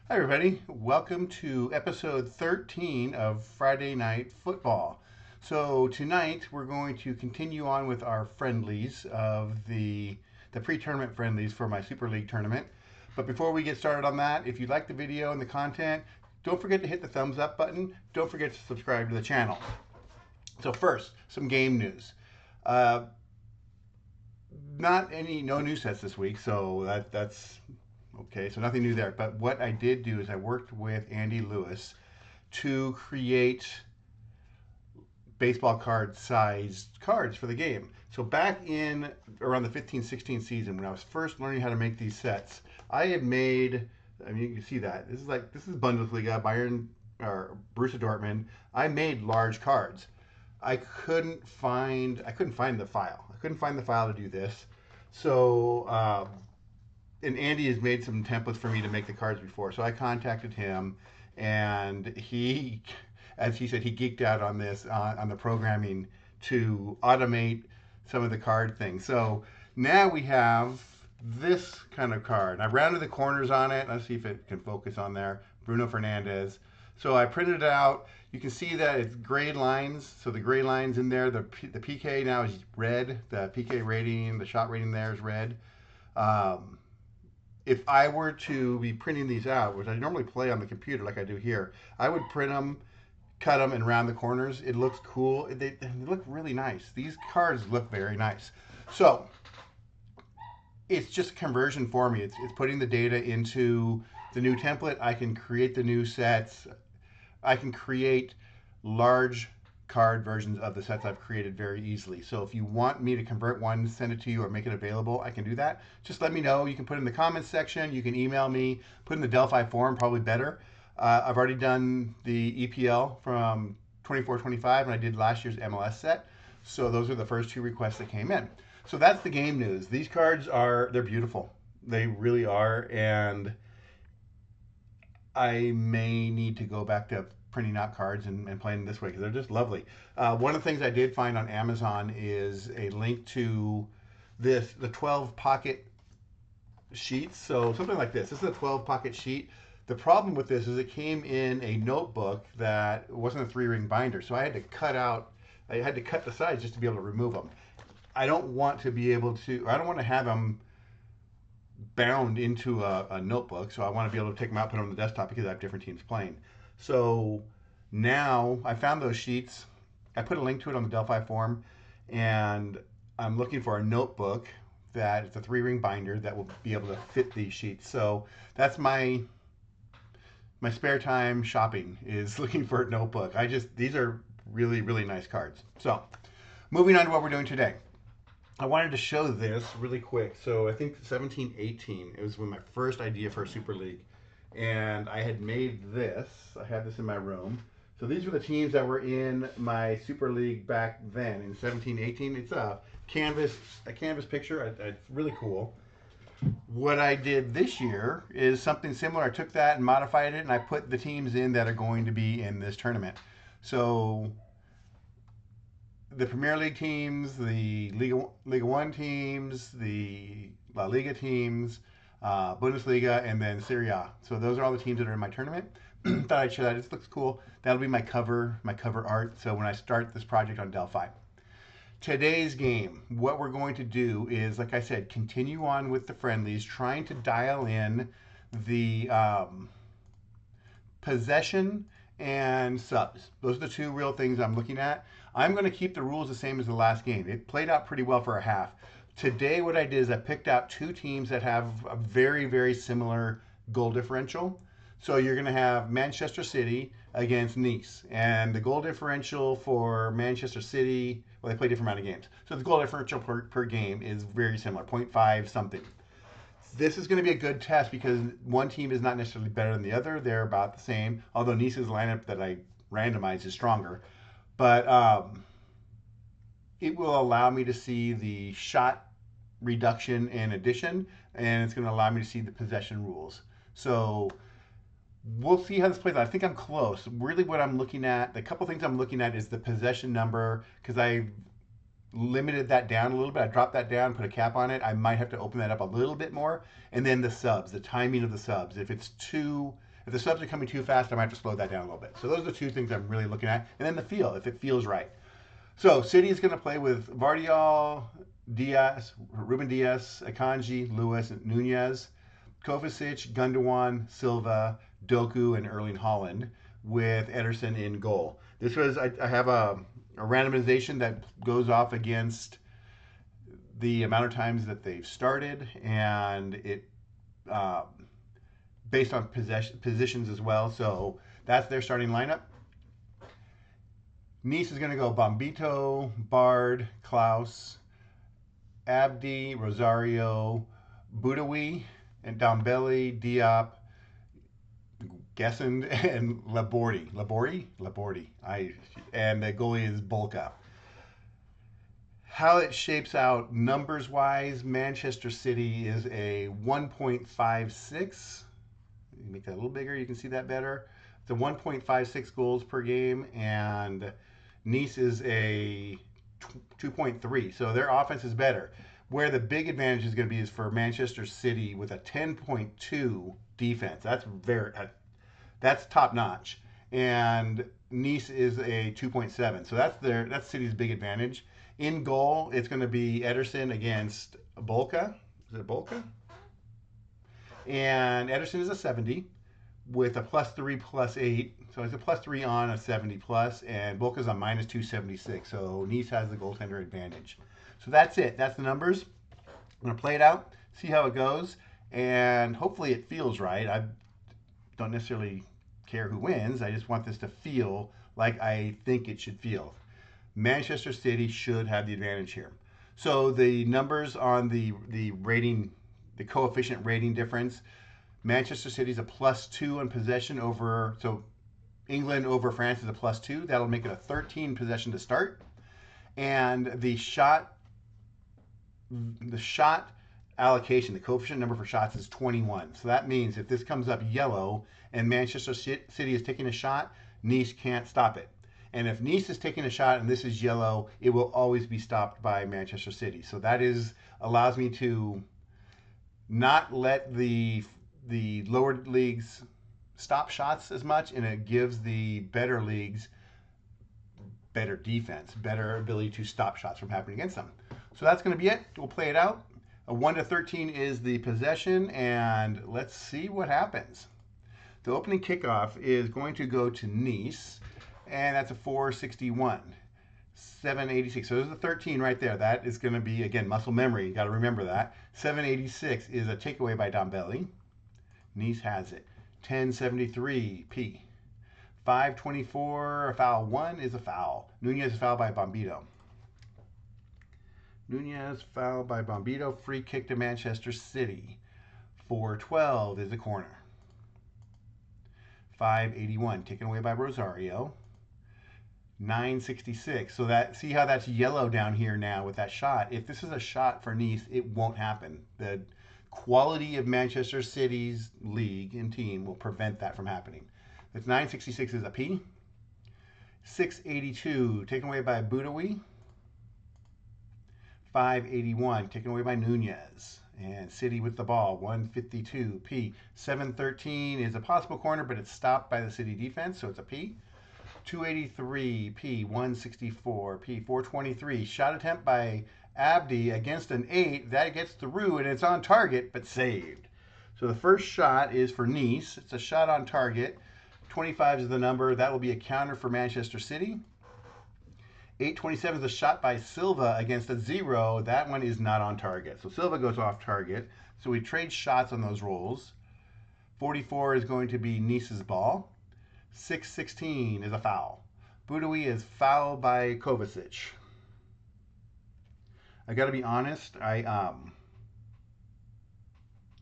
Hi, everybody. Welcome to episode 13 of Friday Night Football. So, tonight we're going to continue on with our friendlies of the pre tournament friendlies for my Super League tournament. But before we get started on that, if you like the video and the content, don't forget to hit the thumbs up button. Don't forget to subscribe to the channel. So, first, some game news. Uh, no new sets this week, so that's okay. So, nothing new there. But what I did do is I worked with Andy Lewis to create baseball card sized cards for the game. So back in around the 15-16 season, when I was first learning how to make these sets, I had made. I mean, you can see that this is Bundesliga, Bayern or Borussia Dortmund. I made large cards. I couldn't find the file. I couldn't find the file to do this. So and Andy has made some templates for me to make the cards before. So I contacted him, and he, as he said, he geeked out on this on the programming to automate some of the card things. So now we have this kind of card. I rounded the corners on it. Let's see if it can focus on there. Bruno Fernandez. So I printed it out. You can see that it's gray lines. So the gray lines in there, the PK now is red. The PK rating, the shot rating there is red. Um, if I were to be printing these out, which I normally play on the computer like I do here, I would print them, cut them, and round the corners. It looks cool. They look really nice. These cards look very nice. So it's just conversion for me. It's putting the data into the new template. I can create the new sets. I can create large card versions of the sets I've created very easily. So if you want me to convert one, send it to you, or make it available, I can do that. Just let me know. You can put it in the comments section. You can email me. Put in the Delphi forum, probably better. I've already done the EPL from 24-25, and I did last year's MLS set. So those are the first two requests that came in. So that's the game news. These cards they're beautiful. They really are. And I may need to go back to printing out cards and playing this way because they're just lovely. One of the things I did find on Amazon is a link to the 12 pocket sheets. So something like this. This is a 12 pocket sheet. The problem with this is it came in a notebook that wasn't a three ring binder, so I had to cut the sides just to be able to remove them. I don't want to be able to. I don't want to have them bound into a notebook, so I want to be able to take them out, put them on the desktop because I have different teams playing. So now I found those sheets. I put a link to it on the Delphi forum, and I'm looking for a notebook that is a three ring binder that will be able to fit these sheets. So that's my spare time shopping is looking for a notebook. These are really nice cards. So moving on to what we're doing today. I wanted to show this really quick. So I think 17-18, it was when my first idea for a Super League. And I had made this. I had this in my room. So these were the teams that were in my Super League back then in 17-18. It's a canvas picture. It's really cool. What I did this year is something similar. I took that and modified it, and I put the teams in that are going to be in this tournament. So the Premier League teams, the Liga One teams, the La Liga teams, Bundesliga, and then Serie A. So those are all the teams that are in my tournament. Thought I'd show that. It looks cool. That'll be my cover art. So when I start this project on Delphi. Today's game, what we're going to do is, like I said, continue on with the friendlies, trying to dial in the possession and subs. Those are the two real things I'm looking at. I'm going to keep the rules the same as the last game. It played out pretty well for a half. Today, what I did is I picked out two teams that have a very similar goal differential. So you're going to have Manchester City against Nice. And the goal differential for Manchester City, well, they play different amount of games. So the goal differential per game is very similar, 0.5 something. This is going to be a good test because one team is not necessarily better than the other. They're about the same, although Nice's lineup that I randomized is stronger. But it will allow me to see the shot reduction and addition, and it's going to allow me to see the possession rules. So we'll see how this plays out. I think I'm close. Really, what I'm looking at, the couple things I'm looking at is the possession number because I limited that down a little bit. I dropped that down, put a cap on it. I might have to open that up a little bit more. And then the subs, the timing of the subs. If it's too If the subs are coming too fast, I might have to slow that down a little bit. So those are the two things I'm really looking at. And then the feel, if it feels right. So City is going to play with Vardiol, Diaz, Ruben Diaz, Akanji, Lewis, Nunez, Kovacic, Gundogan, Silva, Doku, and Erling Haaland, with Ederson in goal. This was I have a randomization that goes off against the amount of times that they've started, and it uh, based on positions as well. So that's their starting lineup. Nice is going to go Bombito, Bard, Klaus, Abdi, Rosario, Boudaoui, and Dombele, Diop, Gessend, and Labordi. And the goalie is Bolka. How it shapes out numbers wise, Manchester City is a 1.56. Make that a little bigger, you can see that better. It's a 1.56 goals per game, and Nice is a 2.3. So their offense is better. Where the big advantage is going to be is for Manchester City with a 10.2 defense. That's top notch. And Nice is a 2.7. So that's City's big advantage. In goal, it's going to be Ederson against Bolka. Is it Bolka? And Ederson is a 70 with a +3, +8. So it's a +3 on a 70 plus, and Bolka's a -276. So Nice has the goaltender advantage. So that's it. That's the numbers. I'm going to play it out, see how it goes, and hopefully it feels right. I don't necessarily care who wins. I just want this to feel like I think it should feel. Manchester City should have the advantage here. So the numbers on the rating, the coefficient rating difference, Manchester City is a +2 in possession over, so England over France is a +2. That'll make it a 13 possession to start. And the shot allocation, the coefficient number for shots is 21. So that means if this comes up yellow and Manchester City is taking a shot, Nice can't stop it. And if Nice is taking a shot and this is yellow, it will always be stopped by Manchester City. So that allows me to not let the lower leagues stop shots as much, and it gives the better leagues better defense, better ability to stop shots from happening against them. So that's going to be it. We'll play it out. A 1 to 13 is the possession, and let's see what happens. The opening kickoff is going to go to Nice, and that's a 461. 786. So there's a 13 right there. That is going to be, again, muscle memory. You got to remember that. 786 is a takeaway by Dombele. Nice has it. 1073 P. 524, a foul 1 is a foul. Nunez is fouled by Bombito. Nunez fouled by Bombito. Free kick to Manchester City. 412 is a corner. 581 taken away by Rosario. 966. So see how that's yellow down here now with that shot. If this is a shot for Nice, it won't happen. The quality of Manchester City's league and team will prevent that from happening. It's 966 is a P. 682 taken away by Boudaoui. 581 taken away by Nunez. And City with the ball, 152 P. 713 is a possible corner, but it's stopped by the City defense, so it's a P. 283 P. 164 P. 423 shot attempt by Abdi against an 8. That gets through, and it's on target, but saved. So the first shot is for Nice. It's a shot on target. 25 is the number. That will be a counter for Manchester City. 827 is a shot by Silva against a 0. That one is not on target. So Silva goes off target. So we trade shots on those rolls. 44 is going to be Nice's ball. 616 is a foul. Boudaoui is fouled by Kovacic. I got to be honest. Let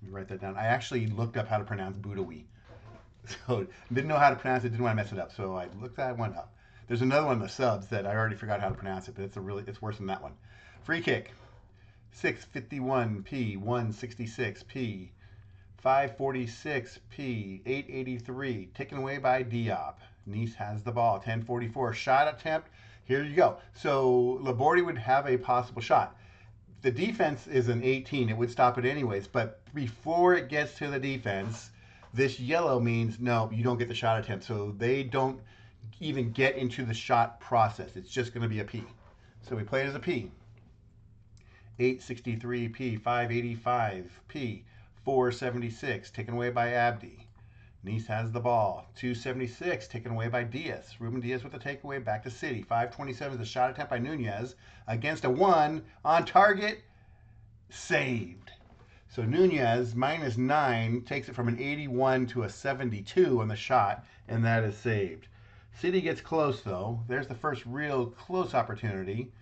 me write that down. I actually looked up how to pronounce Boudaoui. So didn't know how to pronounce it, didn't want to mess it up. So I looked that one up. There's another one in the subs that I already forgot how to pronounce it, but it's worse than that one. Free kick. 651 P, 166 P, 546 P, 883, taken away by Diop. Nice has the ball. 1044 shot attempt. Here you go. So Labordi would have a possible shot. The defense is an 18. It would stop it anyways, but before it gets to the defense, This yellow means no, you don't get the shot attempt. So they don't even get into the shot process. It's just going to be a P. So we play it as a P. 863 P, 585 P, 476 taken away by Abdi. Nice has the ball. 276 taken away by Diaz. Ruben Diaz with the takeaway back to City. 527 is the shot attempt by Nunez against a 1 on target. Saved. So Nunez -9 takes it from an 81 to a 72 on the shot, and that is saved. City gets close though. There's the first real close opportunity.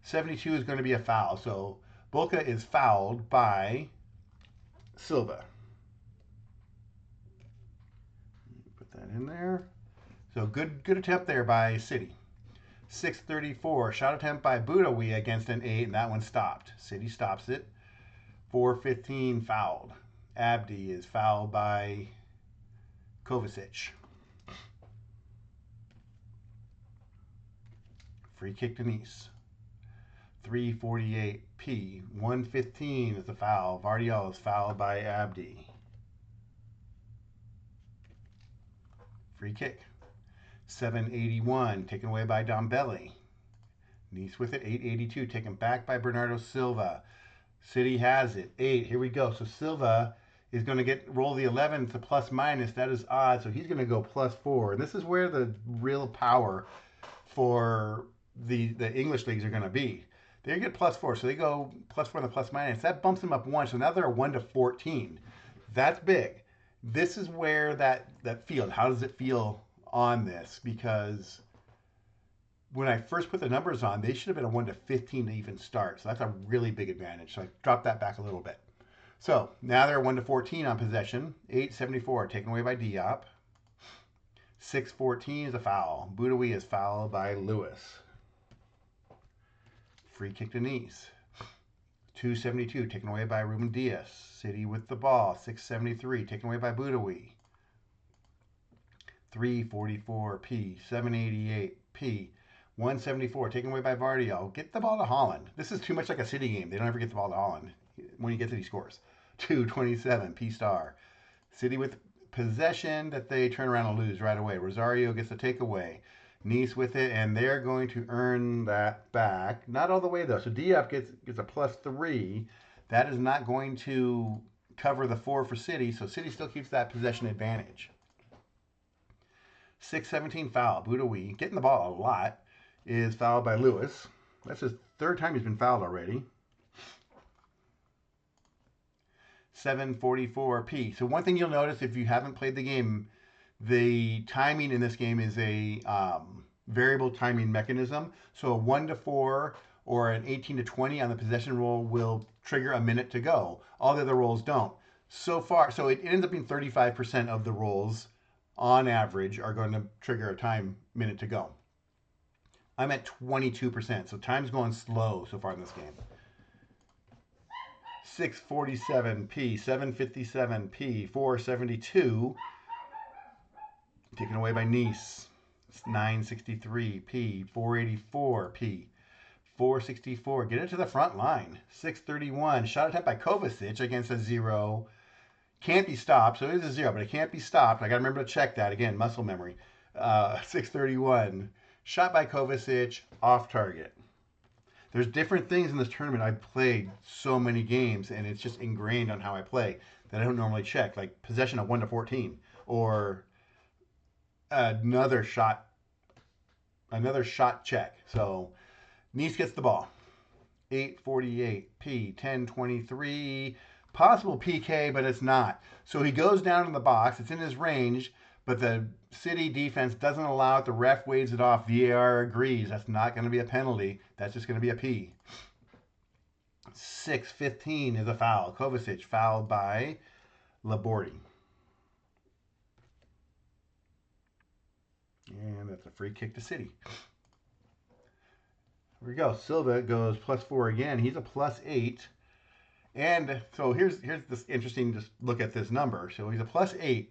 72 is going to be a foul. So Boca is fouled by Silva. Put that in there. So good attempt there by City. 634 shot attempt by Budawi against an 8, and that one stopped. City stops it. 415 fouled. Abdi is fouled by Kovacic. Free kick to Nice. 348 P. 115 is the foul. Vardiel is fouled by Abdi. Free kick. 781 taken away by Dombelli. Nice with it. 882 taken back by Bernardo Silva. City has it. 8. Here we go. So Silva is going to roll the 11 to plus minus. That is odd. So he's going to go +4. And this is where the real power for the English leagues are going to be. They get +4. So they go +4 on the plus minus. That bumps them up 1. So now they're 1 to 14. That's big. This is where that field, how does it feel on this? Because when I first put the numbers on, they should have been a 1 to 15 to even start. So that's a really big advantage. So I dropped that back a little bit. So now they're 1 to 14 on possession. 874 taken away by Diop. 614 is a foul. Budawi is fouled by Lewis. Free kick to Nice. 272 taken away by Ruben Diaz. City with the ball. 673 taken away by Budawi. 344 P. 788 P. 174 taken away by Vardiel. Get the ball to Holland. This is too much like a City game. They don't ever get the ball to Holland. When he gets it, he scores. 227 P star. City with possession that they turn around and lose right away. Rosario gets the takeaway. Nice with it, and they're going to earn that back. Not all the way though. So Diop gets a +3. That is not going to cover the 4 for City. So City still keeps that possession advantage. 617 foul. Budawi getting the ball a lot. Is fouled by Lewis. That's his 3rd time he's been fouled already. 744 P. So one thing you'll notice if you haven't played the game, the timing in this game is a variable timing mechanism. So a 1 to 4 or an 18 to 20 on the possession roll will trigger a minute to go. All the other rolls don't. So far, so it ends up being 35% of the rolls on average are going to trigger a time minute to go. I'm at 22%, so time's going slow so far in this game. 647 P, 757 P, 472 taken away by Nice. 963 P, 484 P, 464. Get it to the front line. 631 shot attempt by Kovacic against a 0. Can't be stopped, so it is a 0, but it can't be stopped. I got to remember to check that again. Muscle memory. 631. Shot by Kovacic, off target. There's different things in this tournament. I've played so many games, and it's just ingrained on how I play that I don't normally check, like possession of 1 to 14, or another shot check. So Nice gets the ball. 848 P, 1023. Possible PK, but it's not. So he goes down in the box. It's in his range, but the City defense doesn't allow it. The ref waves it off. VAR agrees. That's not going to be a penalty. That's just going to be a P. 6:15 is a foul. Kovacic fouled by Labordi. And that's a free kick to City. Here we go. Silva goes +4 again. He's a +8. And so here's this interesting, just look at this number. So he's a +8.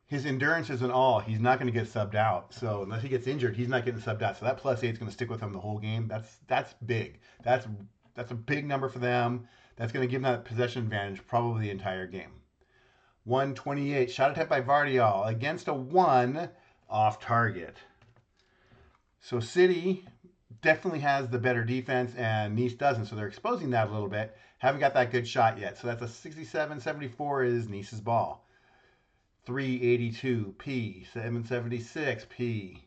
His endurance isn't all. He's not going to get subbed out. So unless he gets injured, he's not getting subbed out. So that +8 is going to stick with him the whole game. That's big. That's a big number for them. That's going to give them that possession advantage probably the entire game. 128. Shot attempt by Vardial against a 1 off target. So City definitely has the better defense and Nice doesn't. So they're exposing that a little bit. Haven't got that good shot yet. So that's a 67-74 is Nice's ball. 382 P, 776 P,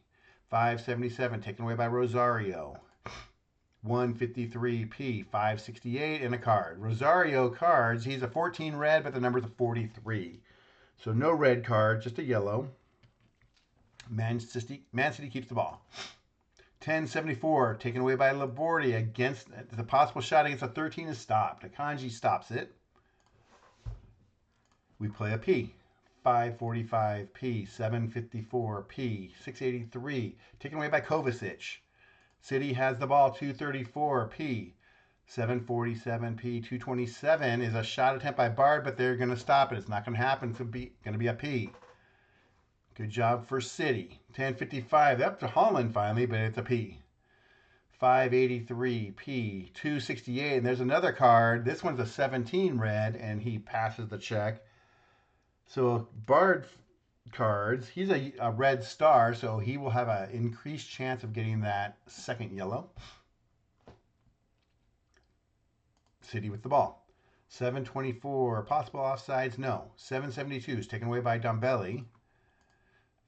577 taken away by Rosario. 153 P, 568 and a card. Rosario cards, he's a 14 red, but the number's a 43. So no red card, just a yellow. Man City keeps the ball. 1074 taken away by Labordi against the possible shot against a 13 is stopped. Akanji stops it. We play a P. 545 P, 754 P, 683 taken away by Kovacic. City has the ball. 234 P, 747 P, 227 is a shot attempt by Bard, but they're going to stop it. It's not going to happen. It's going to be a P. Good job for City. 1055 up to Holland finally, but it's a P. 583 P, 268, and there's another card. This one's a 17 red, and he passes the check. So Bard cards, he's a red star, so he will have an increased chance of getting that second yellow. City with the ball. 724, possible offsides, no. 772 is taken away by Dombelli.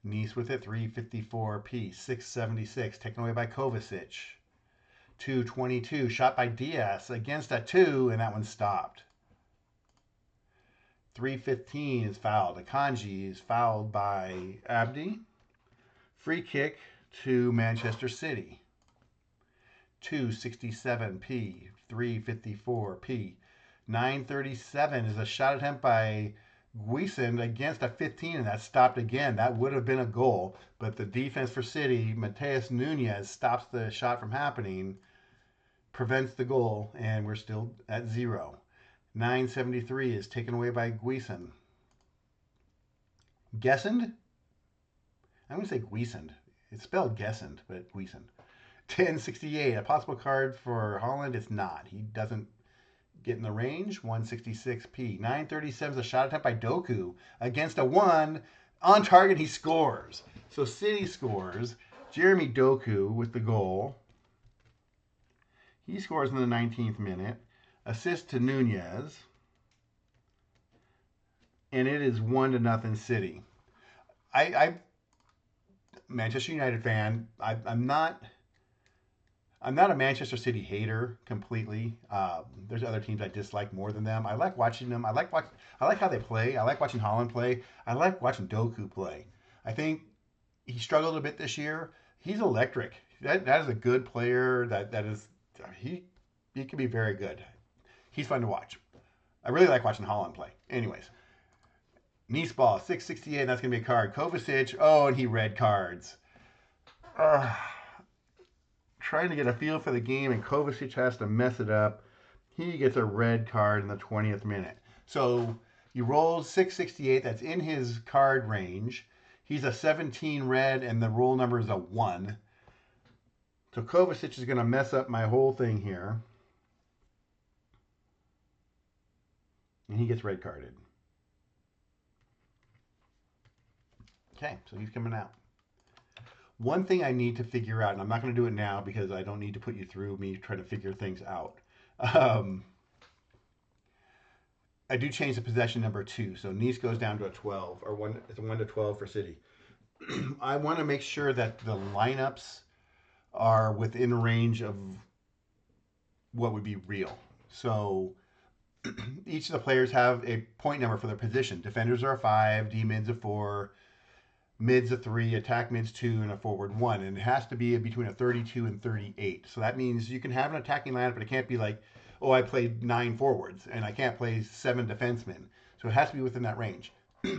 Nice with it, 354 P, 676, taken away by Kovacic. 222, shot by Diaz against a 2, and that one stopped. 315 is fouled. Akanji is fouled by Abdi. Free kick to Manchester City. 267 P, 354 P. 937 is a shot attempt by Guisen against a 15, and that stopped again. That would have been a goal, but the defense for City, Mateus Nunez, stops the shot from happening, prevents the goal, and we're still at 0. 973 is taken away by Guisen. Gessend? I'm going to say Guisend. It's spelled Gessend, but Guisend. 1068, a possible card for Holland. It's not. He doesn't get in the range. 166p. 937 is a shot attempt by Doku against a 1. On target, he scores. So City scores. Jeremy Doku with the goal. He scores in the 19th minute. Assist to Nunez. And it is 1-0 City. I Manchester United fan. I'm not a Manchester City hater completely. There's other teams I dislike more than them. I like watching them. I like how they play. I like watching Holland play. I like watching Doku play. I think he struggled a bit this year. He's electric. That is a good player. He can be very good. He's fun to watch. I really like watching Holland play. Anyways, Nice ball, 668, and that's going to be a card. Kovacic, and he red cards. Trying to get a feel for the game, and Kovacic has to mess it up. He gets a red card in the 20th minute. So he rolls 668. That's in his card range. He's a 17 red, and the roll number is a 1. So Kovacic is going to mess up my whole thing here. And he gets red carded. Okay, so he's coming out. One thing I need to figure out, and I'm not going to do it now because I don't need to put you through me trying to figure things out. I do change the possession number 2, so Nice goes down to a 12, or it's a 1-12 for City. I want to make sure that the lineups are within range of what would be real. So each of the players have a point number for their position. Defenders are a 5, D-mids a 4, mids a 3, attack mids 2, and a forward 1. And it has to be between a 32 and 38. So that means you can have an attacking lineup, but it can't be like, oh, I played 9 forwards, and I can't play 7 defensemen. So it has to be within that range.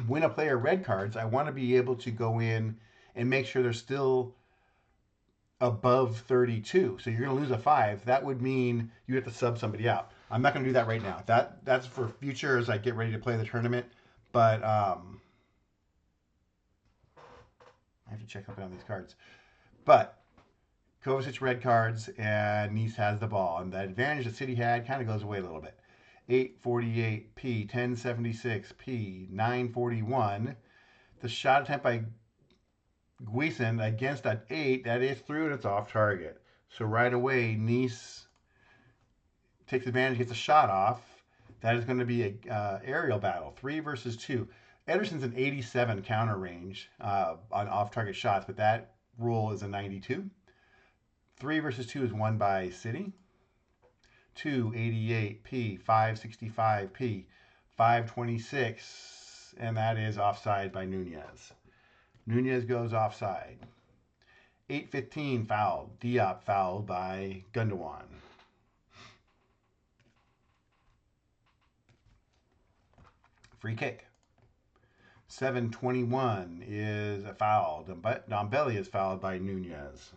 When a player red cards, I want to be able to go in and make sure they're still above 32. So you're going to lose a 5. That would mean you have to sub somebody out. I'm not going to do that right now. That's for future as I get ready to play the tournament. But I have to check up on these cards. But Kovacic red cards, and Nice has the ball. And the advantage that City had kind of goes away a little bit. 848P, 1076P, 941. The shot attempt by Guisen against an 8, that is through and it's off target. So right away, Nice takes advantage, gets a shot off. That is going to be a aerial battle, 3 versus 2. Ederson's an 87 counter range on off-target shots, but that rule is a 92. 3 versus 2 is won by City. 288P, 565P, 526, and that is offside by Nunez. Nunez goes offside. 815 fouled. Diop fouled by Gundogan. Free kick. 721 is a foul. Dombelli is fouled by Nunez.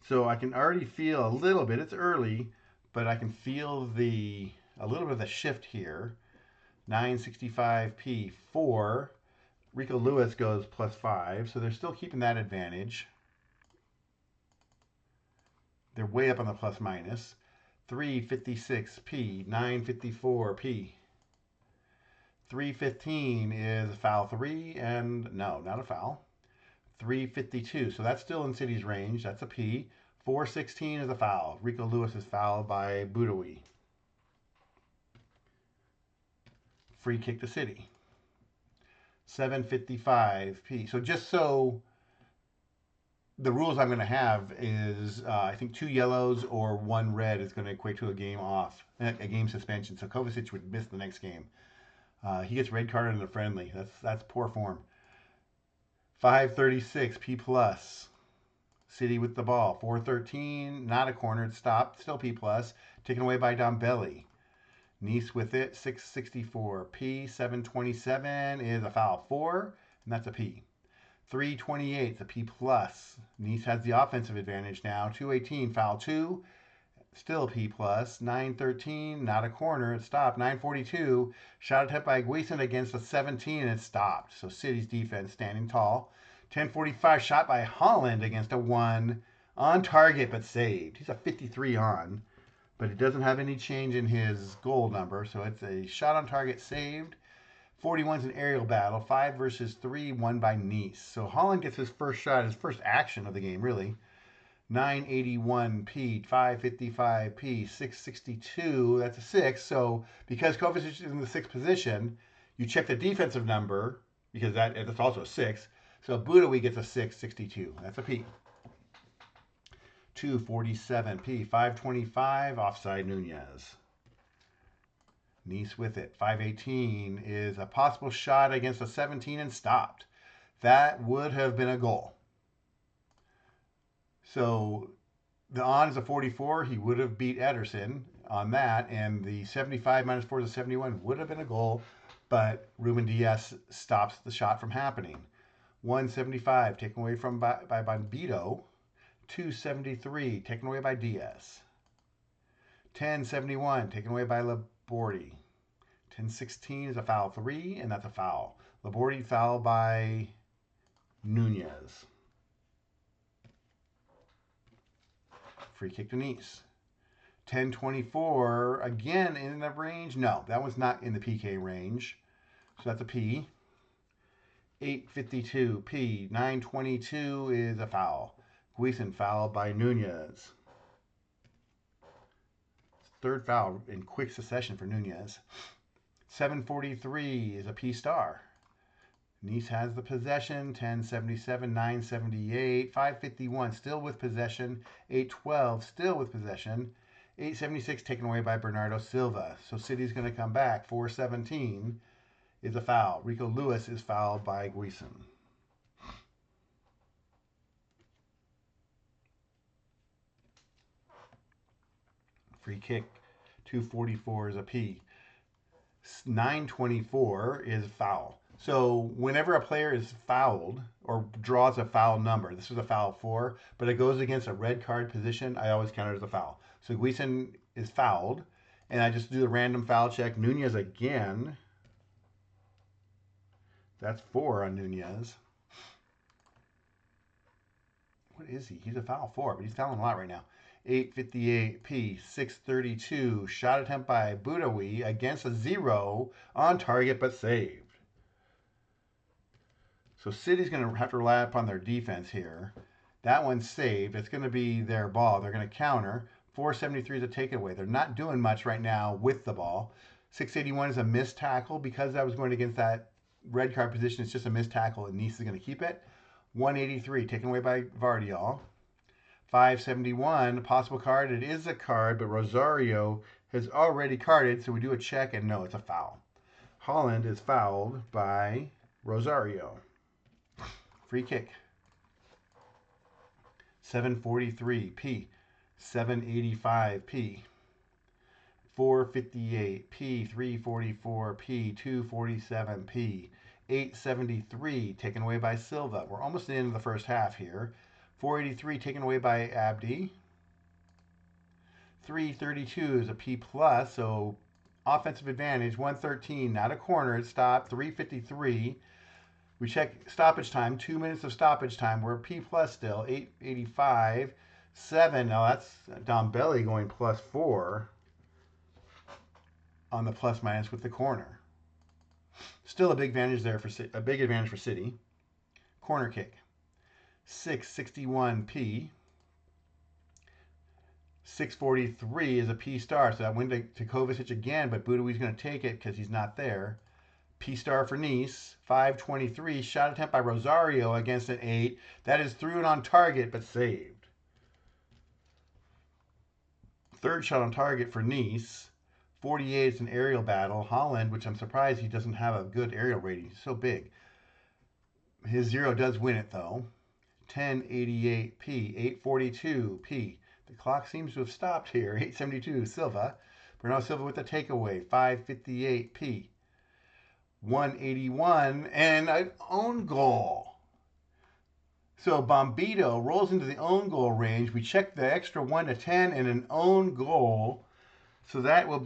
So I can already feel a little bit, it's early, but I can feel a little bit of the shift here. 965P, 4. Rico Lewis goes +5, so they're still keeping that advantage. They're way up on the plus minus. 356P, 954P. 315 is a foul 3, and no, not a foul. 352, so that's still in City's range. That's a P. 416 is a foul. Rico Lewis is fouled by Boudaoui. Free kick to City. 755P. So just so the rules I'm going to have is I think 2 yellows or 1 red is going to equate to a game off, a game suspension. So Kovacic would miss the next game. He gets red carded in the friendly. That's poor form. 536 P plus. City with the ball. 413, not a corner, it's stopped. Still P plus. Taken away by Dombelli. Nice with it. 664 P. 727 is a foul 4, and that's a P. 328 is a P plus. Nice has the offensive advantage now. 218 foul 2. Still P plus. 913, not a corner, it stopped. 942, shot attempt by Guisen against a 17, and it stopped. So City's defense standing tall. 1045, shot by Holland against a 1, on target but saved. He's a 53 on, but he doesn't have any change in his goal number, so it's a shot on target saved. 41 is an aerial battle, 5 versus 3, won by Nice. So Holland gets his first shot, his first action of the game, really. 981P, 555P, 662, that's a 6. So because Kovacic is in the 6th position, you check the defensive number, because that's also a 6. So Boudaoui gets a 662. That's a P. 247P, 525, offside Nunez. Nice with it. 518 is a possible shot against a 17 and stopped. That would have been a goal. So the on is a 44. He would have beat Ederson on that, and the 75 minus 4 is a 71 would have been a goal, but Ruben Diaz stops the shot from happening. 175 taken away by Bonbito. 273 taken away by Diaz. 1071 taken away by Labordi. 1016 is a foul 3, and that's a foul. Labordi foul by Nunez. Free kick to Nice. 1024, again in the range. No, that was not in the PK range. So that's a P. 852, P. 922 is a foul. Guisen fouled by Nunez. 3rd foul in quick succession for Nunez. 743 is a P star. Nice has the possession. 1077, 978, 551 still with possession. 812 still with possession. 876 taken away by Bernardo Silva. So City's going to come back. 417 is a foul. Rico Lewis is fouled by Guisen. Free kick. 244 is a P. 924 is foul. So whenever a player is fouled or draws a foul number, this is a foul 4, but it goes against a red card position, I always count it as a foul. So Guisen is fouled, and I just do the random foul check. Nunez again. That's 4 on Nunez. What is he? He's a foul 4, but he's fouling a lot right now. 858 P. 632. Shot attempt by Budawi against a 0 on target but saved. So City's going to have to rely upon their defense here. That one's saved. It's going to be their ball. They're going to counter. 473 is a takeaway. They're not doing much right now with the ball. 681 is a missed tackle. Because I was going against that red card position, it's just a missed tackle, and Nice is going to keep it. 183 taken away by Vardial. 571, possible card. It is a card, but Rosario has already carded, so we do a check, and no, it's a foul. Holland is fouled by Rosario. Free kick. 743 P. 785 P. 458 P. 344 P. 247 P. 873 taken away by Silva. We're almost at the end of the first half here. 483 taken away by Abdi. 332 is a P plus, so offensive advantage. 113, not a corner, it stopped. 353. We check stoppage time, 2 minutes of stoppage time. We're P plus still. 885. 7. Now that's Dombelli going +4 on the plus minus with the corner. Still a big advantage there for City. Corner kick. 661 P. 643 is a P star, so that went to Kovacic again, but Budawi's going to take it because he's not there. P star for Nice. 523 shot attempt by Rosario against an 8. That is through and on target, but saved. Third shot on target for Nice. 48 is an aerial battle. Holland, which I'm surprised he doesn't have a good aerial rating. He's so big. His 0 does win it, though. 1088 P. 842 P. The clock seems to have stopped here. 872 Silva. Bernardo Silva with the takeaway. 558 P. 181 and an own goal. So Bombito rolls into the own goal range. We check the extra 1 to 10 and an own goal. So that will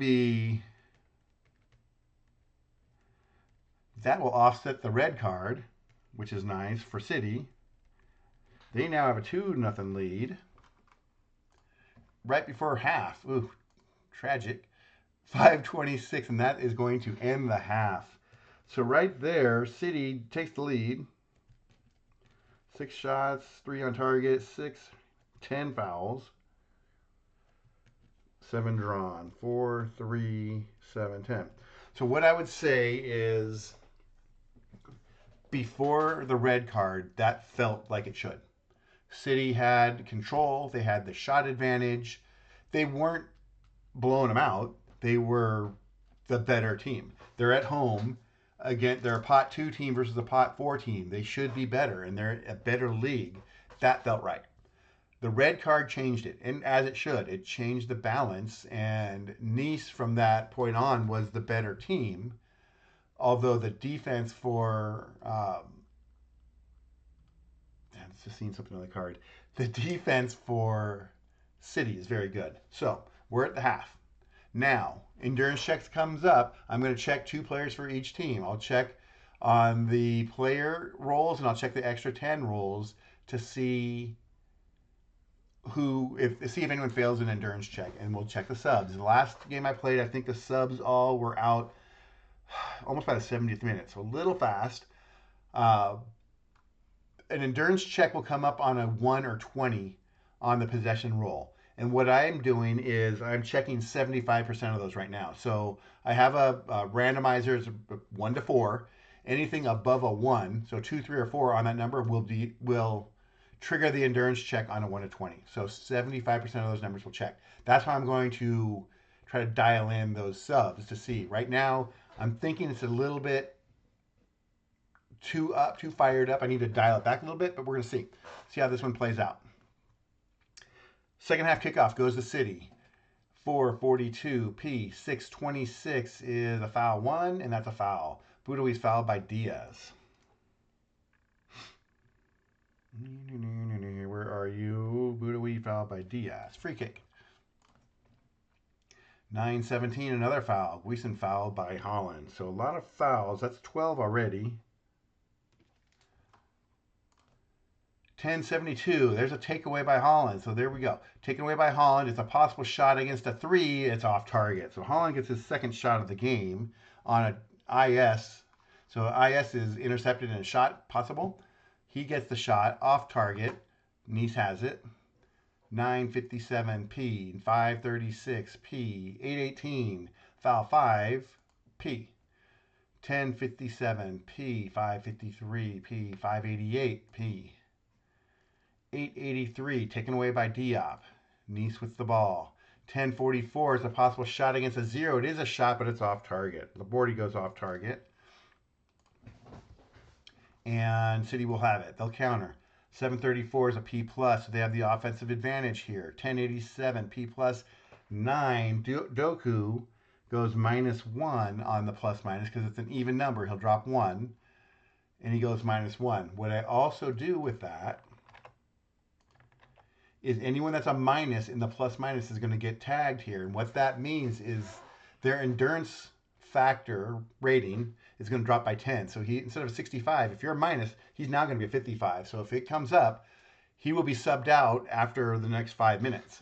offset the red card, which is nice for City. They now have a 2-0 lead. Right before half. Ooh, tragic. 5:26, and that is going to end the half. So right there, City takes the lead. 6 shots, 3 on target, 10 fouls. 7 drawn. 4, 3, 7, 10. So what I would say is, before the red card, that felt like it should. City had control. They had the shot advantage. They weren't blowing them out. They were the better team. They're at home. Again, they're a pot 2 team versus a pot 4 team. They should be better, and they're a better league. That felt right. The red card changed it, and as it should. It changed the balance, and Nice from that point on was the better team. Although the defense for just seen something on the card. The defense for City is very good. So we're at the half. Now, endurance checks comes up. I'm going to check 2 players for each team. I'll check on the player rolls, and I'll check the extra 10 rolls to see if anyone fails an endurance check, and we'll check the subs. The last game I played, I think the subs all were out almost by the 70th minute, so a little fast. An endurance check will come up on a 1 or 20 on the possession roll. And what I'm doing is I'm checking 75% of those right now. So I have a randomizer, it's 1 to 4. Anything above a 1, so 2, 3, or 4 on that number will trigger the endurance check on a 1 to 20. So 75% of those numbers will check. That's how I'm going to try to dial in those subs to see. Right now, I'm thinking it's a little bit too fired up. I need to dial it back a little bit, but we're going to see how this one plays out. Second half kickoff goes to City. 4:42 P. 6:26 is a foul 1, and that's a foul. Budawi's fouled by Diaz. Where are you? Budawi fouled by Diaz. Free kick. 9:17, another foul. Guisen fouled by Holland. So a lot of fouls. That's 12 already. 1072. There's a takeaway by Holland. So there we go. Taken away by Holland. It's a possible shot against a 3. It's off target. So Holland gets his second shot of the game on a IS. So IS is intercepted and a shot possible. He gets the shot off target. Nice has it. 957P, 536P, 818, foul 5P. 1057P, 553P, 588P. 883 taken away by Diop. Nice with the ball. 1044 is a possible shot against a 0. It is a shot, but it's off target. Labordi goes off target. And City will have it. They'll counter. 734 is a P plus, so they have the offensive advantage here. 1087 P plus 9. Doku goes -1 on the plus minus because it's an even number. He'll drop 1, and he goes -1. What I also do with that is anyone that's a minus in the plus minus is going to get tagged here. And what that means is their endurance factor rating is going to drop by 10. So he, instead of 65, if you're a minus, he's now going to be a 55. So if it comes up, he will be subbed out after the next 5 minutes.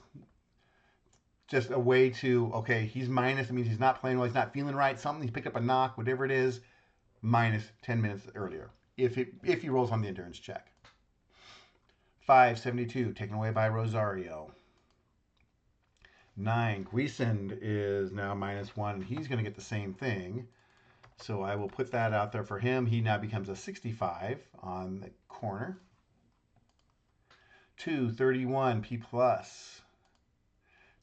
Just a way to, okay, he's minus. It means he's not playing well. He's not feeling right. Something, he's picked up a knock, whatever it is, minus 10 minutes earlier. If he rolls on the endurance check. 572 taken away by Rosario. 9, Guisand is now -1. He's going to get the same thing. So I will put that out there for him. He now becomes a 65 on the corner. 231 P plus.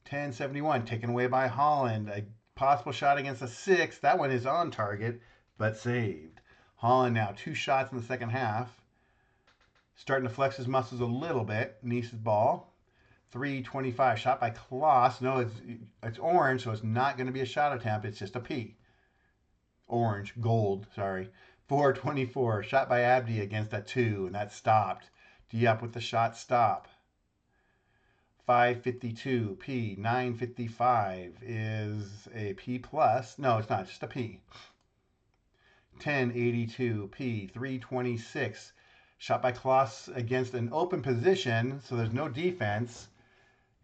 1071 taken away by Holland. A possible shot against a 6. That one is on target, but saved. Holland now 2 shots in the second half. Starting to flex his muscles a little bit. Nice's ball. 325 shot by Klaas. No, it's orange, so it's not going to be a shot attempt. It's just a P. Orange, gold, sorry. 424 shot by Abdi against a 2, and that stopped. Diop with the shot stop. 552 P. 955 is a P plus. No, it's not. It's just a P. 1082 P. 326 shot by Klaas against an open position, so there's no defense,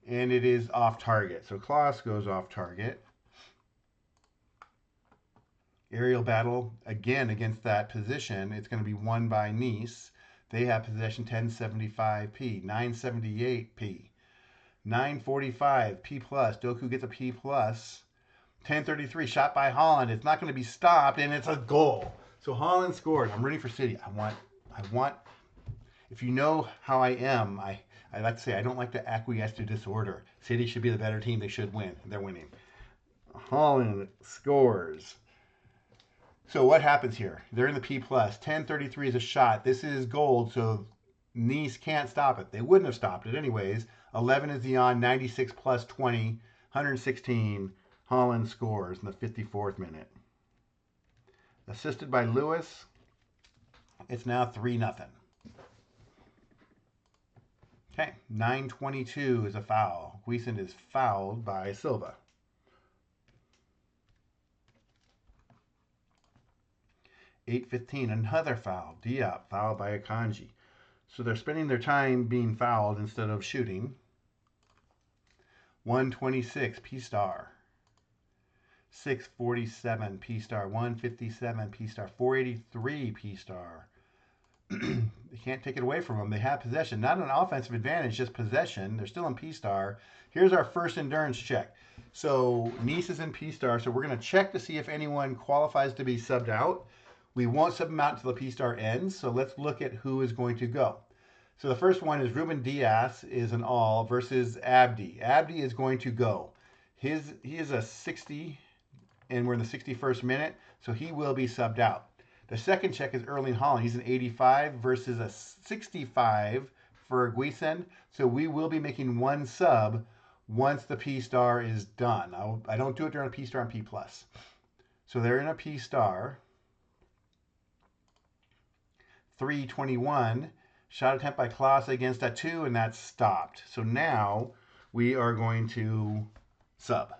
and it is off target. So Klaas goes off target. Aerial battle, again, against that position. It's going to be won by Nice. They have possession 1075P, 978P, 945, P plus. Doku gets a P plus. 1033, shot by Holland. It's not going to be stopped, and it's a goal. So Holland scored. I'm rooting for City. I want, if you know how I am, I like to say I don't like to acquiesce to disorder. City should be the better team. They should win. They're winning. Holland scores. So what happens here? They're in the P plus. 1033 is a shot. This is gold, so Nice can't stop it. They wouldn't have stopped it anyways. 11 is the on. 96 plus 20. 116. Holland scores in the 54th minute. Assisted by Lewis. It's now 3-0. Okay, 922 is a foul. Guisand is fouled by Silva. 8:15, another foul. Diop fouled by Akanji. So they're spending their time being fouled instead of shooting. 126, P-Star. 647, P-Star. 157, P-Star. 483, P-Star. They can't take it away from them. They have possession. Not an offensive advantage, just possession. They're still in P-Star. Here's our first endurance check. So Nice is in P-Star, so we're going to check to see if anyone qualifies to be subbed out. We won't sub them out until the P-Star ends, so let's look at who is going to go. So the first one is Ruben Diaz is an all versus Abdi. Abdi is going to go. He is a 60, and we're in the 61st minute, so he will be subbed out. The second check is Erling Haaland. He's an 85 versus a 65 for Guisand, so we will be making one sub once the P-Star is done. I don't do it during a P-Star and P+. So they're in a P-Star. 321, shot attempt by Klaas against a 2, and that's stopped. So now we are going to sub.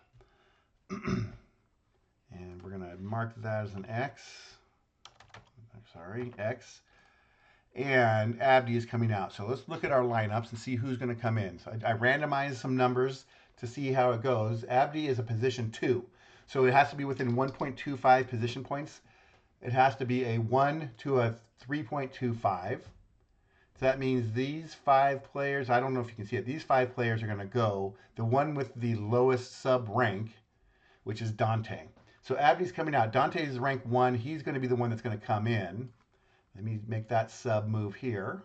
And we're going to mark that as an X. Sorry, X. and Abdi is coming out. So let's look at our lineups and see who's going to come in. So I randomized some numbers to see how it goes. Abdi is a position 2. So it has to be within 1.25 position points. It has to be a 1 to a 3.25. So that means these 5 players, I don't know if you can see it, these 5 players are going to go. The one with the lowest sub rank, which is Dante. So Abdi's coming out. Dante is rank 1. He's going to be the one that's going to come in. Let me make that sub move here.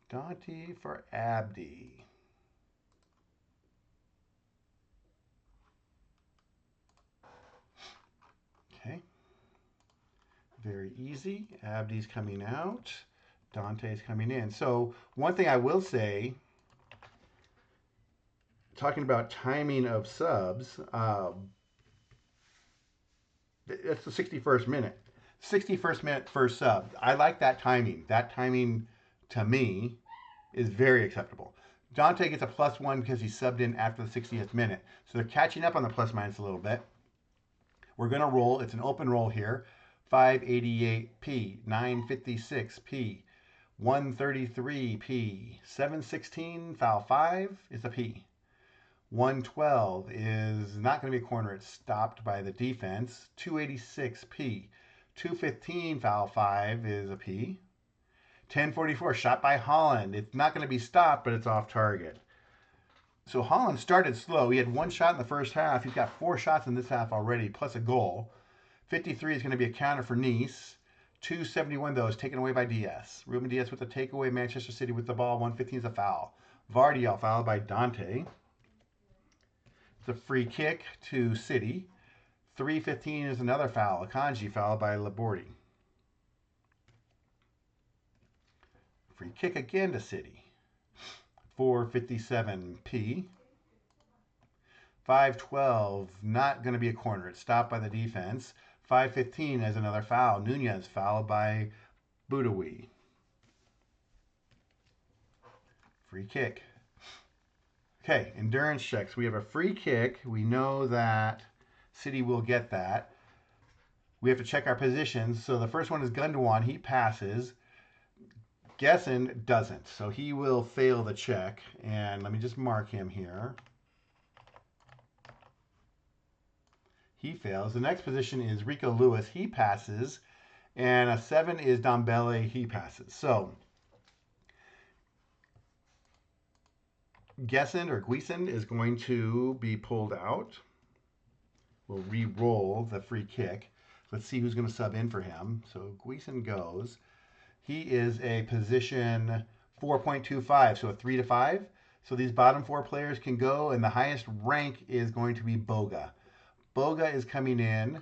Dante for Abdi. Okay. Very easy. Abdi's coming out. Dante's coming in. So one thing I will say, talking about timing of subs, it's the 61st minute. 61st minute first sub. I like that timing. That timing, to me, is very acceptable. Dante gets a +1 because he subbed in after the 60th minute. So they're catching up on the plus minus a little bit. We're going to roll. It's an open roll here. 588p, 956p, 133p, 716, foul 5 is a P. 112 is not going to be a corner. It's stopped by the defense. 286p. 215, foul 5 is a P. 1044, shot by Holland. It's not going to be stopped, but it's off target. So Holland started slow. He had 1 shot in the first half. He's got 4 shots in this half already, plus a goal. 53 is going to be a counter for Nice. 271, though, is taken away by Diaz. Ruben Diaz with the takeaway. Manchester City with the ball. 115 is a foul. Vardiel fouled by Dante. It's a free kick to City. 315 is another foul. Akanji fouled by Labordi. Free kick again to City. 457p. 512, not going to be a corner. It's stopped by the defense. 515 is another foul. Nunez fouled by Boudaoui. Free kick. Okay, endurance checks. We have a free kick. We know that City will get that. We have to check our positions. So the first one is Gundogan. He passes. Gessen doesn't. So he will fail the check. And let me just mark him here. He fails. The next position is Rico Lewis. He passes. And a 7 is Dombele. He passes. So Guisen is going to be pulled out. We'll re-roll the free kick. Let's see who's going to sub in for him. So Guisen goes. He is a position 4.25, so a 3 to 5. So these bottom 4 players can go, and the highest rank is going to be Boga. Boga is coming in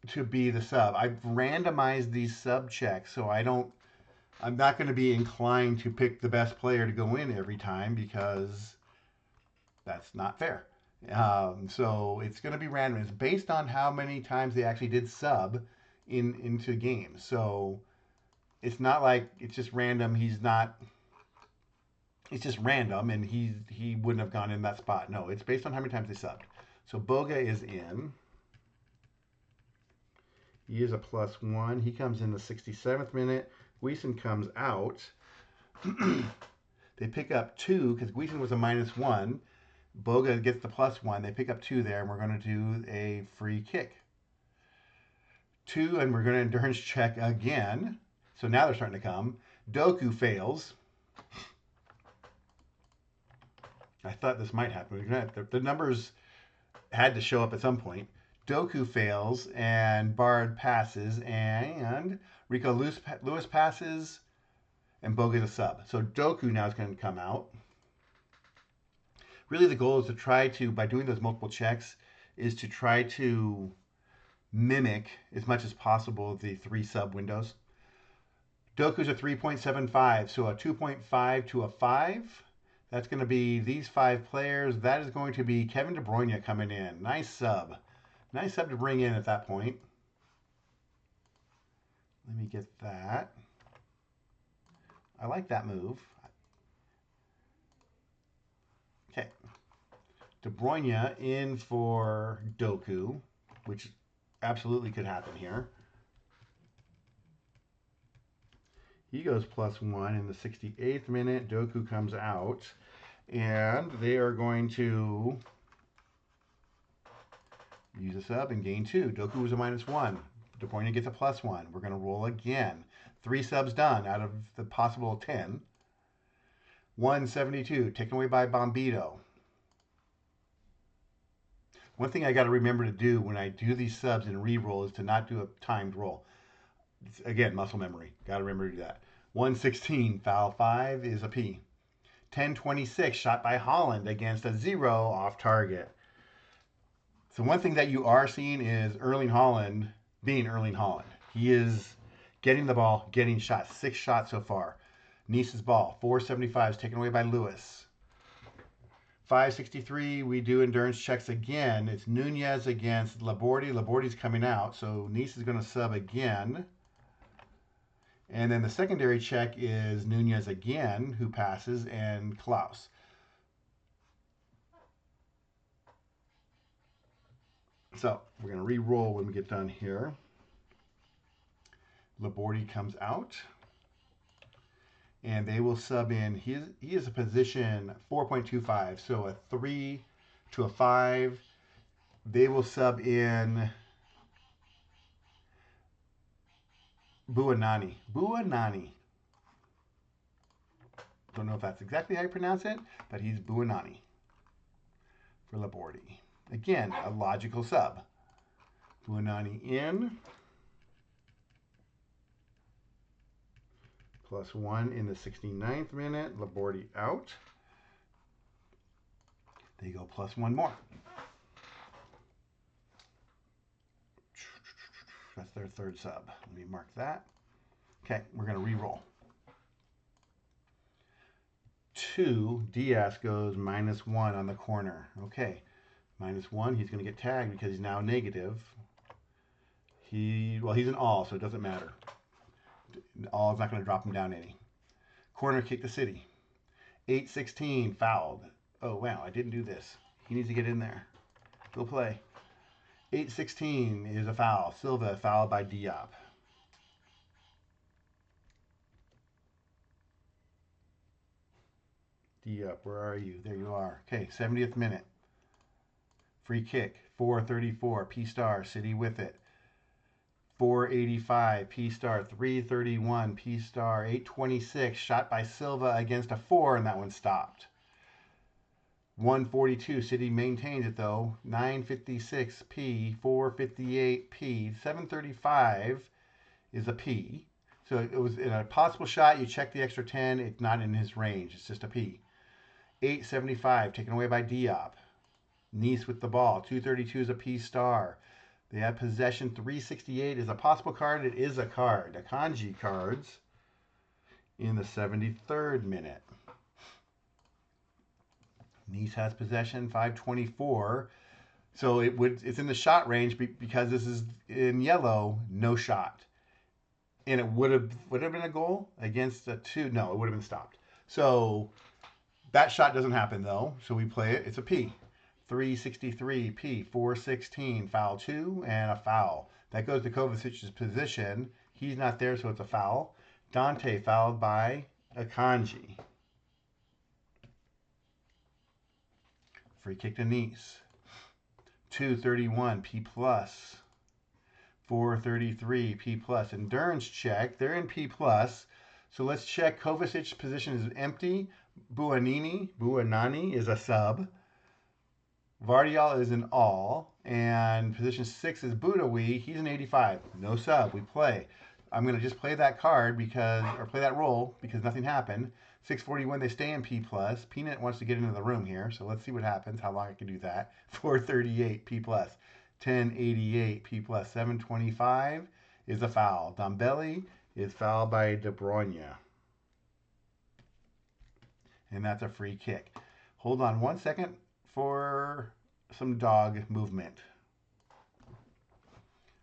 to be the sub. I've randomized these sub checks, so I'm not going to be inclined to pick the best player to go in every time because that's not fair. So it's going to be random. It's based on how many times they actually did sub into games. So it's not like it's just random. It's just random, and he wouldn't have gone in that spot. No, it's based on how many times they subbed. So Boga is in. He is a +1. He comes in the 67th minute. Guisen comes out. They pick up 2 because Guisen was a -1. Boga gets the +1. They pick up 2 there, and we're going to do a free kick. 2, and we're going to endurance check again. So now they're starting to come. Doku fails. I thought this might happen. The numbers had to show up at some point. Doku fails, and Bard passes, and Rico Lewis passes, and Boga's a sub. So Doku now is going to come out. Really the goal is to try to, by doing those multiple checks, is to try to mimic as much as possible the 3 sub windows. Doku's a 3.75, so a 2.5 to a 5. That's going to be these 5 players. That is going to be Kevin De Bruyne coming in. Nice sub. Nice sub to bring in at that point. Let me get that. I like that move. Okay. De Bruyne in for Doku, which absolutely could happen here. He goes +1 in the 68th minute. Doku comes out, and they are going to use a sub and gain 2. Doku was a -1. DeBruyne gets a +1. We're going to roll again. 3 subs done out of the possible 10. 172, taken away by Bombito. One thing I got to remember to do when I do these subs and re-roll is to not do a timed roll. Again, muscle memory. Got to remember to do that. 116, foul 5 is a P. 1026, shot by Holland against a 0 off target. So one thing that you are seeing is Erling Haaland being Erling Haaland. He is getting the ball, getting shots. 6 shots so far. Nice's ball, 475 is taken away by Lewis. 563, we do endurance checks again. It's Nunez against Labordi. Labordi's coming out, so Nice is going to sub again. And then the secondary check is Nunez again, who passes, and Klaus. So we're going to re-roll when we get done here. Labordi comes out. And they will sub in, he is a position 4.25, so a 3 to a 5. They will sub in Buonanni. Buonanni. Don't know if that's exactly how you pronounce it, but he's Buonanni for Labordi. Again, a logical sub. Buonanni in. +1 in the 69th minute. Labordi out. They go +1 more. That's their third sub. Let me mark that. Okay, we're going to re-roll. 2, Diaz goes -1 on the corner. Okay, -1, he's going to get tagged because he's now negative. He's an all, so it doesn't matter. All is not going to drop him down any. Corner kick to City. 8-16, fouled. Oh, wow, I didn't do this. He needs to get in there. Go play. 8-16 is a foul. Silva fouled by Diop. Diop, where are you? There you are. Okay, 70th minute. Free kick. 4:34. P-Star, City with it. 485, P-Star, 331, P-Star, 826, shot by Silva against a 4, and that one stopped. 142, City maintains it though, 956, P, 458, P, 735 is a P. So it was in a possible shot, you check the extra 10, it's not in his range, it's just a P. 875, taken away by Diop. Nice with the ball, 232 is a P-Star. They have possession. 368 is a possible card. It is a card. Akanji cards in the 73rd minute. Nice has possession. 524. So it's in the shot range because this is in yellow. No shot, and it would have been a goal against a 2. No, it would have been stopped. So that shot doesn't happen though. So we play it. It's a P. 363, P, 416, foul 2, and a foul. That goes to Kovacic's position. He's not there, so it's a foul. Dante fouled by Akanji. Free kick to Nice. 231, P+. 433, P+. Endurance check. They're in P+. So let's check. Kovacic's position is empty. Buonanni is a sub. Vardial is an all, and position 6 is Budawi. He's an 85. No sub. We play. I'm going to just play that card play that roll because nothing happened. 641, they stay in P+. Peanut wants to get into the room here, so let's see what happens, how long I can do that. 438, P+. 1088, P+. 725 is a foul. Dombelli is fouled by De Bruyne. And that's a free kick. Hold on 1 second for some dog movement.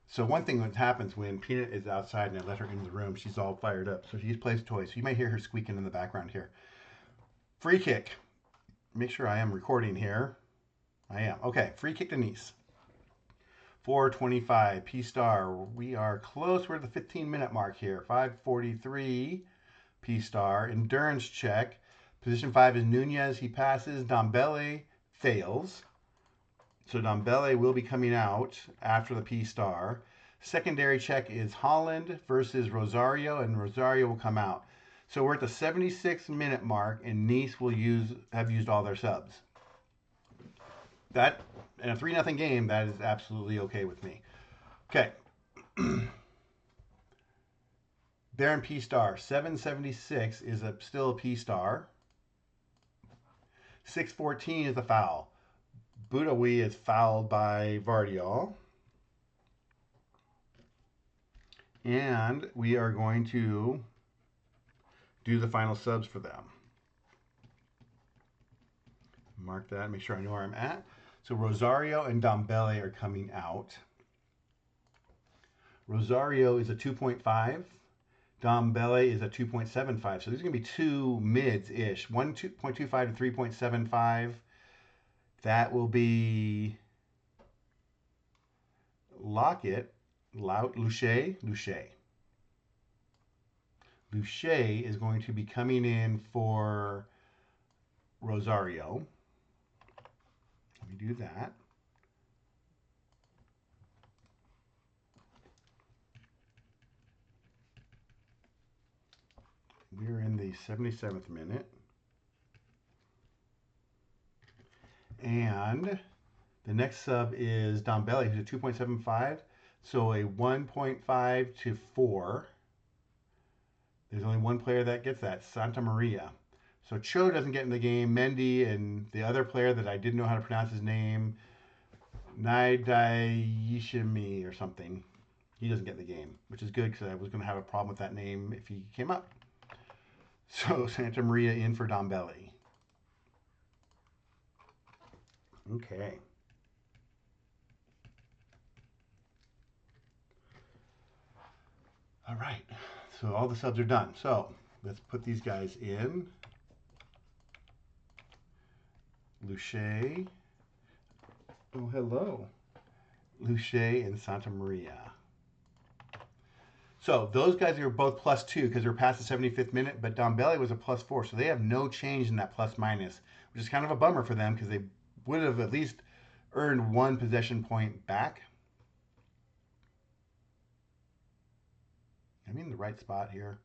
So one thing that happens when Peanut is outside and I let her into the room, she's all fired up. So she plays toys. So you might hear her squeaking in the background here. Free kick. Make sure I am recording here. I am. Okay, free kick to Nice. 425, P-Star. We are close. We're at the 15-minute mark here. 543 P-Star. Endurance check. Position 5 is Nunez. He passes. Dombele fails. So Dombele will be coming out after the P-Star. Secondary check is Holland versus Rosario, and Rosario will come out. So we're at the 76-minute mark, and Nice will have used all their subs. That, in a 3-0 game, that is absolutely okay with me. Okay. Baron P-Star, 776 is still a P-Star. 614 is a foul. Boudaoui is fouled by Vardiol. And we are going to do the final subs for them. Mark that, make sure I know where I'm at. So Rosario and Dombele are coming out. Rosario is a 2.5. Dombele is a 2.75. So these are going to be two mids-ish. One 2.25 to 3.75. That will be Lockett, Luche. Luche is going to be coming in for Rosario. Let me do that. We're in the 77th minute. And the next sub is Dombele, who's a 2.75. So a 1.5 to 4. There's only one player that gets that, Santa Maria. So Cho doesn't get in the game. Mendy and the other player that I didn't know how to pronounce his name, Naidayishimi or something, he doesn't get in the game, which is good because I was going to have a problem with that name if he came up. So Santa Maria in for Dombele. Okay. All right. So all the subs are done. So let's put these guys in. Luche. Oh, hello. Luche and Santa Maria. So those guys are both +2 because they're past the 75th minute, but Dombele was a +4. So they have no change in that plus minus, which is kind of a bummer for them because they would have at least earned one possession point back. I'm in the right spot here.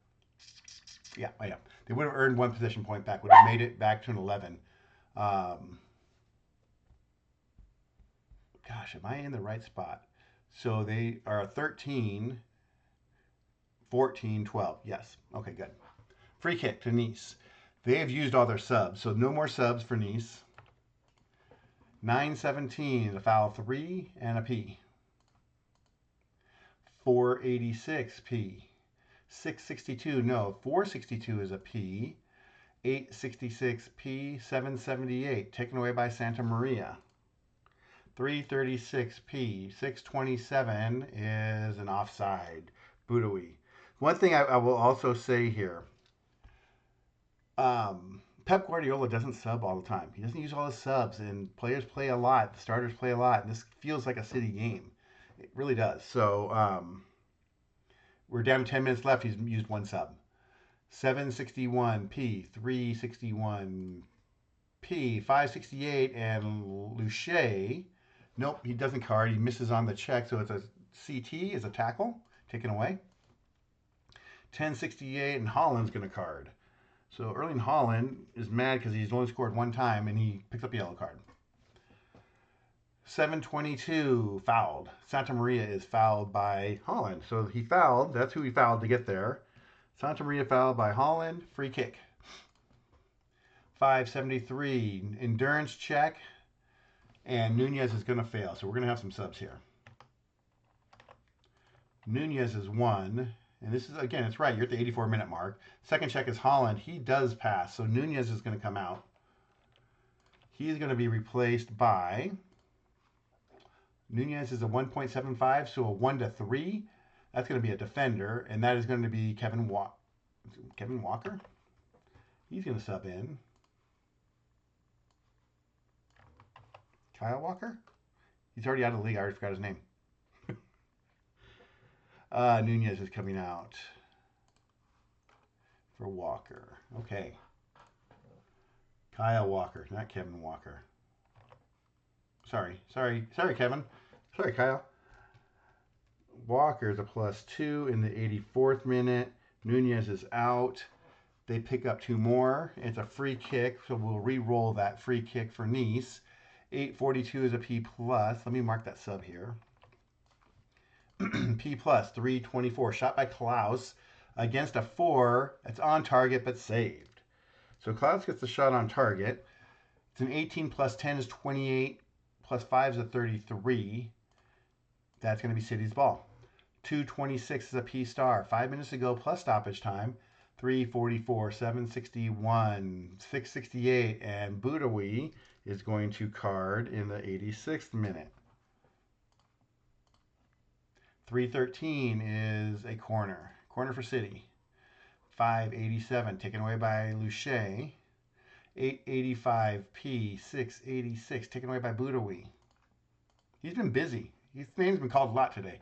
Yeah, I am. They would have earned one possession point back, would have made it back to an 11. Gosh, am I in the right spot? So they are 13, 14, 12. Yes. Okay, good. Free kick to Nice. They have used all their subs, so no more subs for Nice. 917, a foul 3 and a P. 486 P. 662, no, 462 is a P. 866 P. 778, taken away by Santa Maria. 336 P. 627 is an offside. Boudaoui. One thing I will also say here, Pep Guardiola doesn't sub all the time. He doesn't use all his subs, and players play a lot. The starters play a lot, and this feels like a City game. It really does. So we're down to 10 minutes left. He's used one sub. 761 P, 361 P, 568, and Luche. Nope, he doesn't card. He misses on the check, so it's a CT, is a tackle, taken away. 1068, and Holland's going to card. So Erling Haaland is mad because he's only scored one time, and he picks up a yellow card. 722, fouled. Santa Maria is fouled by Haaland. So he fouled. That's who he fouled to get there. Santa Maria fouled by Haaland. Free kick. 573, endurance check. And Nunez is going to fail. So we're going to have some subs here. Nunez is 1. And this is, again, it's right. You're at the 84-minute mark. Second check is Haaland. He does pass. So Nunez is going to come out. He's going to be replaced by... Nunez is a 1.75, so a 1 to 3. That's going to be a defender, and that is going to be Kevin Walker. He's going to sub in. Kyle Walker? He's already out of the league. I already forgot his name. Nunez is coming out for Walker. Okay. Kyle Walker, not Kevin Walker. Sorry, Kevin. Sorry, Kyle. Walker's a +2 in the 84th minute. Nunez is out. They pick up 2 more. It's a free kick, so we'll re-roll that free kick for Nice. 842 is a P+. Let me mark that sub here. P+, 324. Shot by Klaus against a 4. It's on target, but saved. So Klaus gets the shot on target. It's an 18 + 10 is 28, +5 is a 33. That's going to be City's ball. 226 is a P star. 5 minutes to go plus stoppage time. 344, 761, 668, and Boudaoui is going to card in the 86th minute. 313 is a corner. Corner for City. 587 taken away by Luche. 885 P, 686 taken away by Boudaoui. He's been busy. His name's been called a lot today.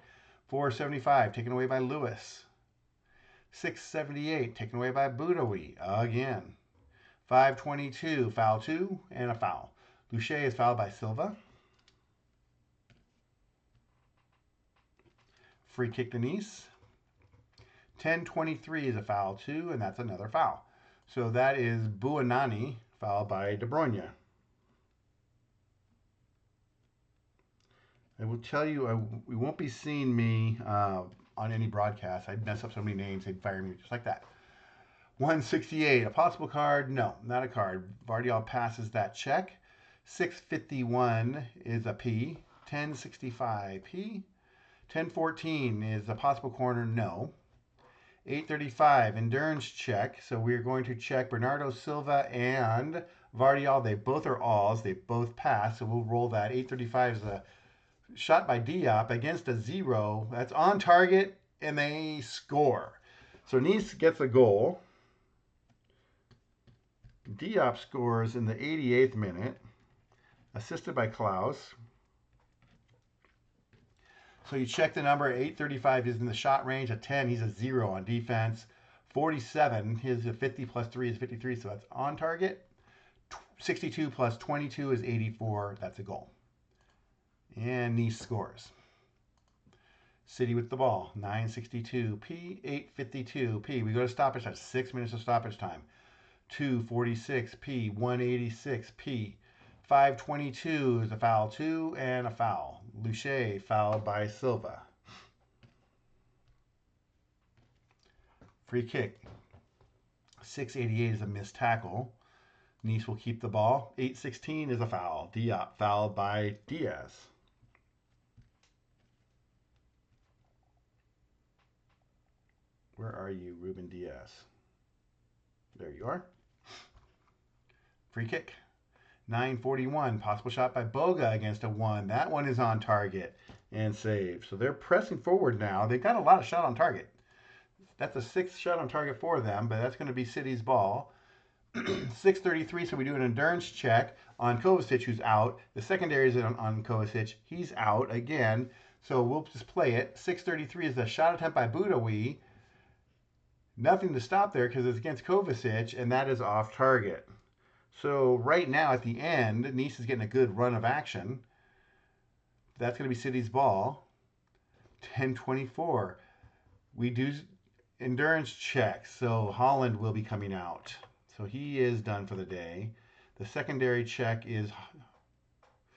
475 taken away by Lewis. 678 taken away by Boudaoui again. 522 foul 2 and a foul. Luche is fouled by Silva. Free kick to Nice. 10:23 is a foul 2, and that's another foul. So that is Buonanni fouled by De Bruyne. I will tell you, we won't be seeing me on any broadcast. I'd mess up so many names, they'd fire me just like that. 168, a possible card? No, not a card. Vardial passes that check. 651 is a P. 1065 P. 1014 is a possible corner? No. 835, endurance check. So we're going to check Bernardo Silva and Vardial. They both are alls. They both pass. So we'll roll that. 835 is a shot by Diop against a 0. That's on target, and they score. So Nice gets a goal. Diop scores in the 88th minute, assisted by Klaus. So you check the number. 835 is in the shot range. A 10, he's a 0 on defense. 47, his 50 + 3 is 53, so that's on target. 62 + 22 is 84. That's a goal. And Nice scores. City with the ball. 962 P, 852 P. We go to stoppage time. 6 minutes of stoppage time. 246 P, 186 P. 522 is a foul 2 and a foul. Luche fouled by Silva. Free kick. 688 is a missed tackle. Nice will keep the ball. 816 is a foul. Diop fouled by Diaz. Where are you, Ruben Diaz? There you are. Free kick. 941, possible shot by Boga against a 1. That one is on target and saved. So they're pressing forward now. They've got a lot of shot on target. That's a 6th shot on target for them, but that's going to be City's ball. 6:33, so we do an endurance check on Kovacic, who's out. The secondary is on Kovacic. He's out again, so we'll just play it. 6:33 is a shot attempt by Boudaoui. Nothing to stop there because it's against Kovacic, and that is off target. So right now at the end, Nice is getting a good run of action. That's going to be City's ball. 10:24. We do endurance checks, so Holland will be coming out. So he is done for the day. The secondary check is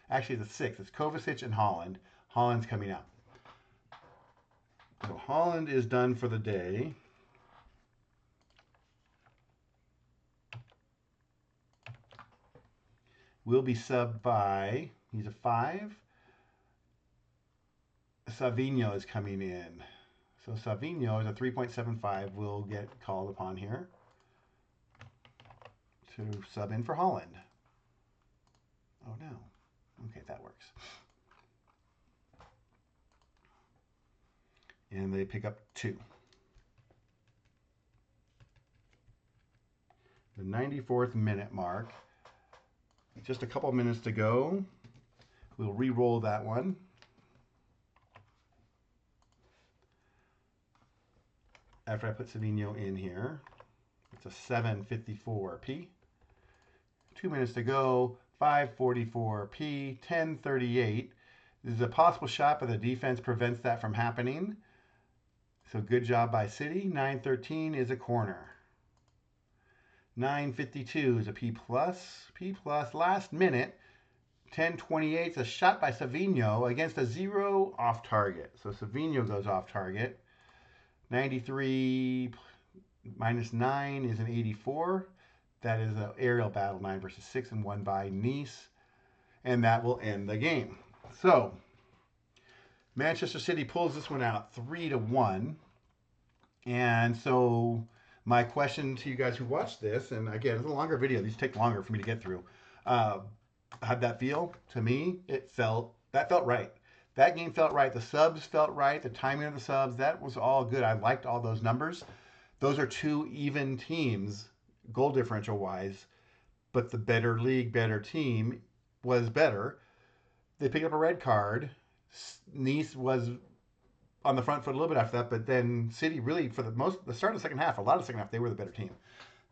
actually the 6th. It's Kovacic and Holland. Holland's coming out. So Holland is done for the day. Will be subbed by, he's a 5. Savinho is coming in. So Savinho is a 3.75 will get called upon here to sub in for Holland. Oh no. Okay, that works. And they pick up 2. The 94th minute mark. Just a couple minutes to go. We'll re-roll that one. After I put Savinho in here. It's a 7:54p. 2 minutes to go. 5:44p. 10:38. This is a possible shot, but the defense prevents that from happening. So good job by City. 9:13 is a corner. 9:52 is a P plus. P plus last minute. 10:28 is a shot by Savinho against a 0 off target. So Savinho goes off target. 93 minus 9 is an 84. That is an aerial battle, 9 versus 6, and won by Nice. And that will end the game. So Manchester City pulls this one out 3-1. And so my question to you guys who watch this, and again, it's a longer video. These take longer for me to get through. How'd that feel? To me, that felt right. That game felt right. The subs felt right. The timing of the subs, that was all good. I liked all those numbers. Those are two even teams, goal differential wise, but the better league, better team was better. They picked up a red card. Nice was on the front foot a little bit after that, but then City really, for the start of the second half, a lot of the second half, they were the better team.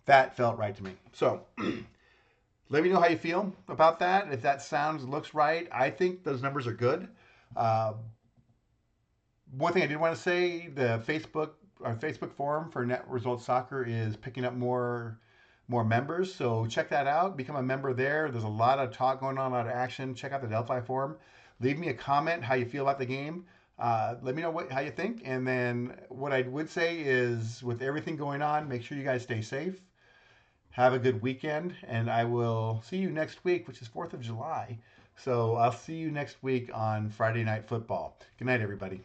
That felt right to me. So let me know how you feel about that. If that looks right, I think those numbers are good. One thing I did want to say, the Facebook forum for Net Results Soccer is picking up more members. So check that out. Become a member there. There's a lot of talk going on, a lot of action. Check out the Delphi forum. Leave me a comment how you feel about the game. Let me know how you think. And then what I would say is, with everything going on, make sure you guys stay safe. Have a good weekend, and I will see you next week, which is 4th of July. So I'll see you next week on Friday Night Football. Good night, everybody.